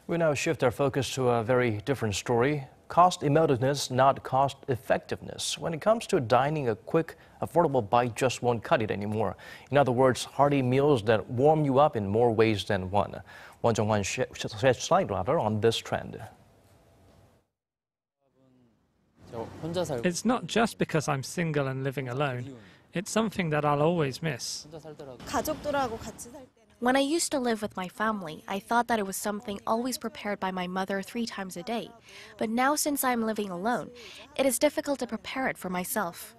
We now shift our focus to a very different story. Cost-emotiveness, not cost-effectiveness. When it comes to dining, a quick, affordable bite just won't cut it anymore. In other words, hearty meals that warm you up in more ways than one. Jung-hwan sheds light on this trend. It's not just because I'm single and living alone. It's something that I'll always miss. When I used to live with my family, I thought that it was something always prepared by my mother 3 times a day. But now, since I'm living alone, it is difficult to prepare it for myself.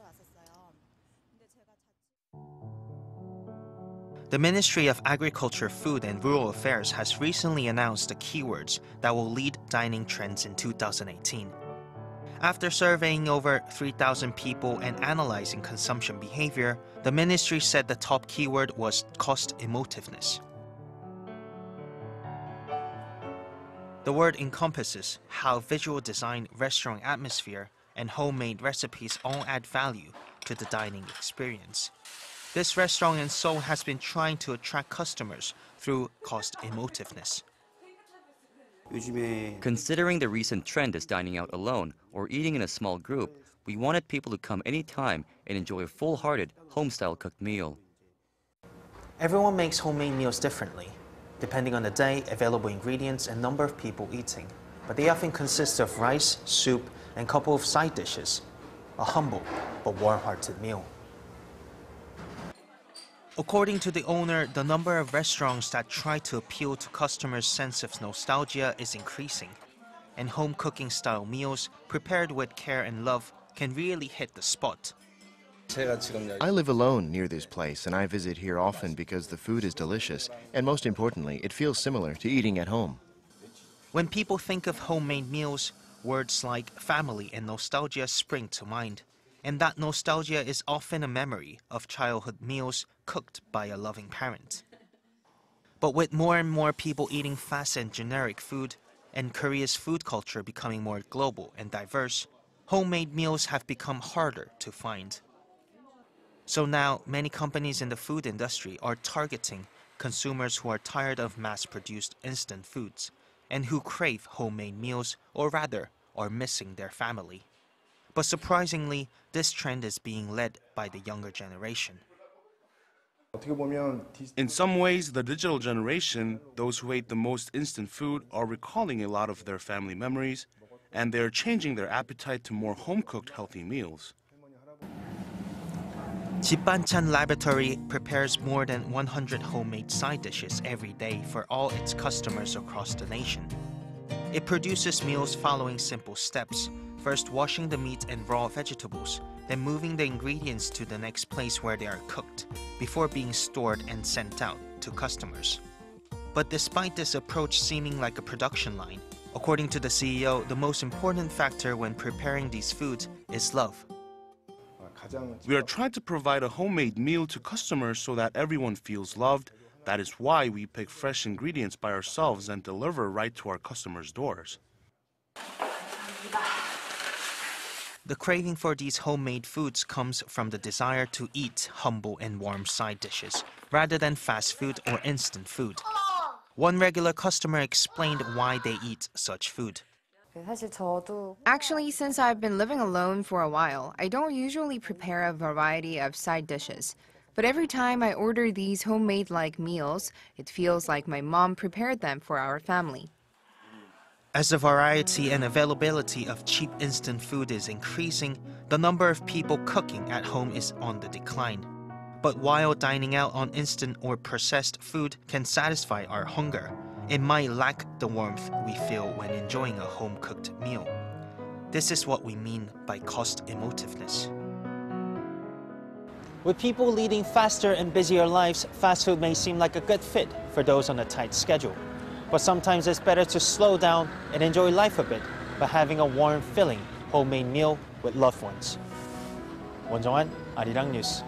The Ministry of Agriculture, Food and Rural Affairs has recently announced the keywords that will lead dining trends in 2018. After surveying over 3,000 people and analyzing consumption behavior, the ministry said the top keyword was cost-emotiveness. The word encompasses how visual design, restaurant atmosphere, and homemade recipes all add value to the dining experience. This restaurant in Seoul has been trying to attract customers through cost-emotiveness. Considering the recent trend is dining out alone or eating in a small group, we wanted people to come anytime and enjoy a full-hearted, home-style cooked meal. Everyone makes homemade meals differently, depending on the day, available ingredients, and number of people eating. But they often consist of rice, soup, and a couple of side dishes. A humble but warm-hearted meal. According to the owner, the number of restaurants that try to appeal to customers' sense of nostalgia is increasing, and home cooking style meals prepared with care and love can really hit the spot. I live alone near this place, and I visit here often because the food is delicious, and most importantly, it feels similar to eating at home. When people think of homemade meals, words like family and nostalgia spring to mind. And that nostalgia is often a memory of childhood meals cooked by a loving parent. But with more and more people eating fast and generic food, and Korea's food culture becoming more global and diverse, homemade meals have become harder to find. So now, many companies in the food industry are targeting consumers who are tired of mass-produced instant foods, and who crave homemade meals, or rather, are missing their family. But surprisingly, this trend is being led by the younger generation. In some ways, the digital generation, those who ate the most instant food, are recalling a lot of their family memories, and they're changing their appetite to more home-cooked healthy meals. Jipbanchan Laboratory prepares more than 100 homemade side dishes every day for all its customers across the nation. It produces meals following simple steps. First washing the meat and raw vegetables, then moving the ingredients to the next place where they are cooked, before being stored and sent out to customers. But despite this approach seeming like a production line, according to the CEO, the most important factor when preparing these foods is love. We are trying to provide a homemade meal to customers so that everyone feels loved. That is why we pick fresh ingredients by ourselves and deliver right to our customers' doors. The craving for these homemade foods comes from the desire to eat humble and warm side dishes, rather than fast food or instant food. One regular customer explained why they eat such food. Actually, since I've been living alone for a while, I don't usually prepare a variety of side dishes. But every time I order these homemade-like meals, it feels like my mom prepared them for our family. As the variety and availability of cheap instant food is increasing, the number of people cooking at home is on the decline. But while dining out on instant or processed food can satisfy our hunger, it might lack the warmth we feel when enjoying a home-cooked meal. This is what we mean by cost-emotiveness. With people leading faster and busier lives, fast food may seem like a good fit for those on a tight schedule. But sometimes it's better to slow down and enjoy life a bit by having a warm, filling homemade meal with loved ones. Jung-hwan, Arirang News.